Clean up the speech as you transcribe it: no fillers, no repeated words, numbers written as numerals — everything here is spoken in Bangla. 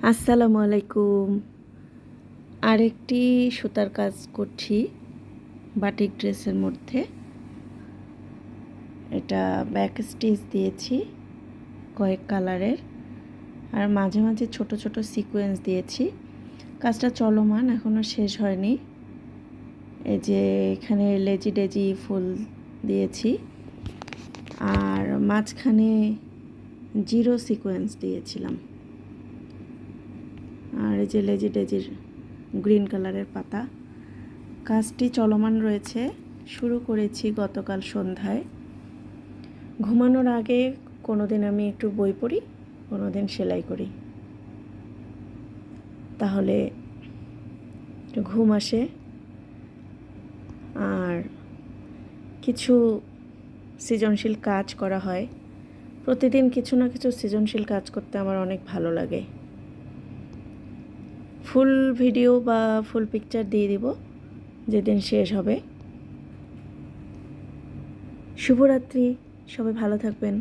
আসসালামু আলাইকুম। আরেকটি সুতার কাজ করছি বাটিক ড্রেসের মধ্যে। এটা ব্যাক স্টিচ দিয়েছি কয়েক কালারের, আর মাঝে মাঝে ছোট ছোট সিকোয়েন্স দিয়েছি। কাজটা চলমান, এখনও শেষ হয়নি। এই যে এখানে লেজি ডেজি ফুল দিয়েছি, আর মাঝখানে জিরো সিকোয়েন্স দিয়েছিলাম। আর এই যে লেজি ডেজির গ্রিন কালারের পাতা। কাজটি চলমান রয়েছে, শুরু করেছি গতকাল সন্ধ্যায়। ঘুমানোর আগে কোনো দিন আমি একটু বই পড়ি, কোনো দিন সেলাই করি, তাহলে একটু ঘুম আসে। আর কিছু সৃজনশীল কাজ করা হয়। প্রতিদিন কিছু না কিছু সৃজনশীল কাজ করতে আমার অনেক ভালো লাগে। ফুল ভিডিও বা ফুল পিকচার দিয়ে দিব যেদিন শেষ হবে। শুভরাত্রি, সবাই ভালো থাকবেন।